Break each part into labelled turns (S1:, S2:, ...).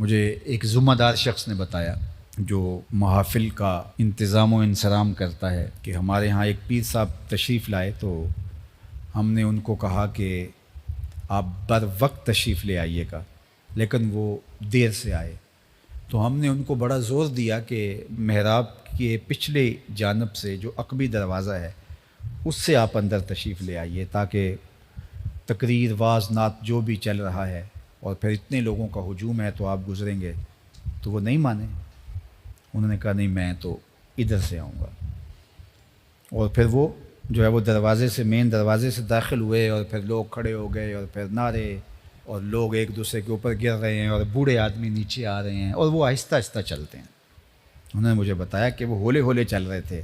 S1: مجھے ایک ذمہ دار شخص نے بتایا جو محافل کا انتظام و انصرام کرتا ہے کہ ہمارے ہاں ایک پیر صاحب تشریف لائے تو ہم نے ان کو کہا کہ آپ بر وقت تشریف لے آئیے گا، لیکن وہ دیر سے آئے تو ہم نے ان کو بڑا زور دیا کہ محراب کے پچھلے جانب سے جو عقبی دروازہ ہے اس سے آپ اندر تشریف لے آئیے تاکہ تقریر واز نعت جو بھی چل رہا ہے اور پھر اتنے لوگوں کا ہجوم ہے تو آپ گزریں گے۔ تو وہ نہیں مانے، انہوں نے کہا نہیں میں تو ادھر سے آؤں گا، اور پھر وہ جو ہے وہ دروازے سے مین دروازے سے داخل ہوئے اور پھر لوگ کھڑے ہو گئے اور پھر نعرے اور لوگ ایک دوسرے کے اوپر گر رہے ہیں اور بوڑھے آدمی نیچے آ رہے ہیں اور وہ آہستہ آہستہ چلتے ہیں۔ انہوں نے مجھے بتایا کہ وہ ہولے ہولے چل رہے تھے،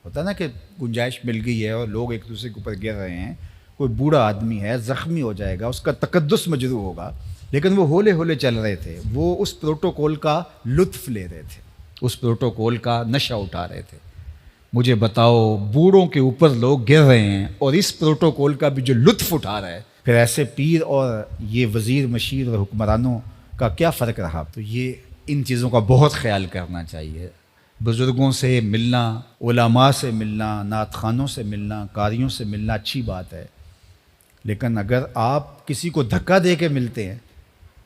S1: ہوتا نا کہ گنجائش مل گئی ہے اور لوگ ایک دوسرے کے اوپر گر رہے ہیں، کوئی بوڑھا آدمی ہے زخمی ہو جائے گا، اس کا تقدس مجروح ہوگا، لیکن وہ ہولے ہولے چل رہے تھے، وہ اس پروٹوکول کا لطف لے رہے تھے، اس پروٹوکول کا نشہ اٹھا رہے تھے۔ مجھے بتاؤ بوڑھوں کے اوپر لوگ گر رہے ہیں اور اس پروٹوکول کا بھی جو لطف اٹھا رہا ہے، پھر ایسے پیر اور یہ وزیر مشیر اور حکمرانوں کا کیا فرق رہا؟ تو یہ ان چیزوں کا بہت خیال کرنا چاہیے۔ بزرگوں سے ملنا، علماء سے ملنا، نعت خوانوں سے ملنا، قاریوں سے ملنا اچھی بات ہے، لیکن اگر آپ کسی کو دھکا دے کے ملتے ہیں،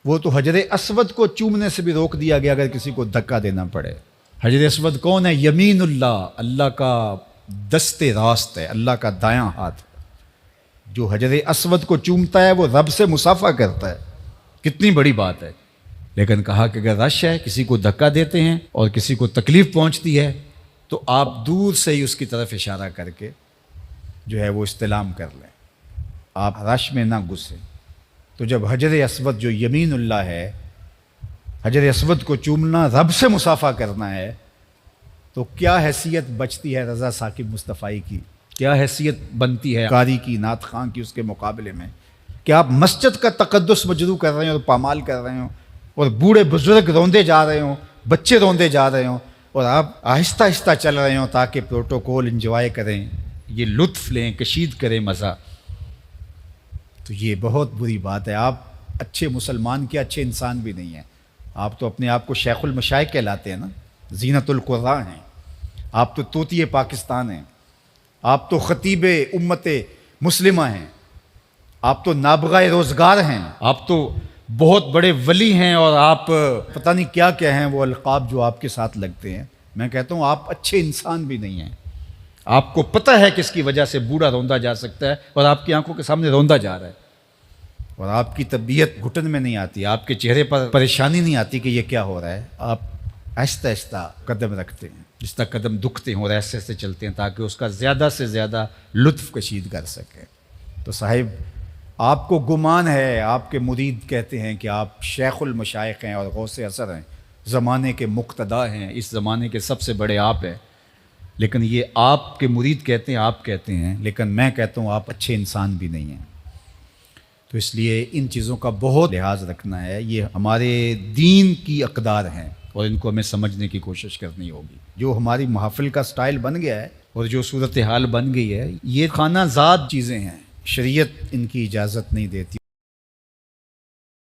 S1: وہ تو حجر اسود کو چومنے سے بھی روک دیا گیا اگر کسی کو دھکا دینا پڑے۔ حجر اسود کون ہے؟ یمین اللہ، اللہ کا دست راست ہے، اللہ کا دایاں ہاتھ۔ جو حجر اسود کو چومتا ہے وہ رب سے مصافحہ کرتا ہے، کتنی بڑی بات ہے۔ لیکن کہا کہ اگر رش ہے، کسی کو دھکا دیتے ہیں اور کسی کو تکلیف پہنچتی ہے تو آپ دور سے ہی اس کی طرف اشارہ کر کے جو ہے وہ استلام کر لیں، آپ رش میں نہ گھسیں۔ تو جب حجر اسود جو یمین اللہ ہے، حجر اسود کو چومنا رب سے مصافحہ کرنا ہے، تو کیا حیثیت بچتی ہے رضا ثاقب مصطفی کی، کیا حیثیت بنتی ہے قاری کی، نعت خواں کی اس کے مقابلے میں کہ آپ مسجد کا تقدس مجروح کر رہے ہیں اور پامال کر رہے ہوں، اور بوڑھے بزرگ روندے جا رہے ہوں، بچے روندے جا رہے ہوں، اور آپ آہستہ آہستہ چل رہے ہوں تاکہ پروٹوکول انجوائے کریں، یہ لطف لیں، کشید کریں مزہ۔ تو یہ بہت بری بات ہے۔ آپ اچھے مسلمان کے اچھے انسان بھی نہیں ہیں، آپ تو اپنے آپ کو شیخ المشائخ کہلاتے ہیں نا، زینت القراء ہیں، آپ تو طوطی پاکستان ہیں، آپ تو خطیب امت مسلمہ ہیں، آپ تو نابغہ روزگار ہیں، آپ تو بہت بڑے ولی ہیں، اور آپ پتہ نہیں کیا کیا ہیں وہ القاب جو آپ کے ساتھ لگتے ہیں۔ میں کہتا ہوں آپ اچھے انسان بھی نہیں ہیں۔ آپ کو پتہ ہے کس کی وجہ سے بوڑھا روندا جا سکتا ہے اور آپ کی آنکھوں کے سامنے روندا جا رہا ہے، اور آپ کی طبیعت گھٹن میں نہیں آتی، آپ کے چہرے پر پریشانی نہیں آتی کہ یہ کیا ہو رہا ہے۔ آپ آہستہ آہستہ قدم رکھتے ہیں، جس طرح قدم دکھتے ہیں اور ایسے ایسے چلتے ہیں تاکہ اس کا زیادہ سے زیادہ لطف کشید کر سکیں۔ تو صاحب آپ کو گمان ہے، آپ کے مرید کہتے ہیں کہ آپ شیخ المشائخ ہیں اور غوث اثر ہیں، زمانے کے مقتدا ہیں، اس زمانے کے سب سے بڑے آپ ہیں، لیکن یہ آپ کے مرید کہتے ہیں، آپ کہتے ہیں، لیکن میں کہتا ہوں آپ اچھے انسان بھی نہیں ہیں۔ تو اس لیے ان چیزوں کا بہت لحاظ رکھنا ہے، یہ ہمارے دین کی اقدار ہیں اور ان کو ہمیں سمجھنے کی کوشش کرنی ہوگی۔ جو ہماری محافل کا سٹائل بن گیا ہے اور جو صورتحال بن گئی ہے، یہ خانہ زاد چیزیں ہیں، شریعت ان کی اجازت نہیں دیتی۔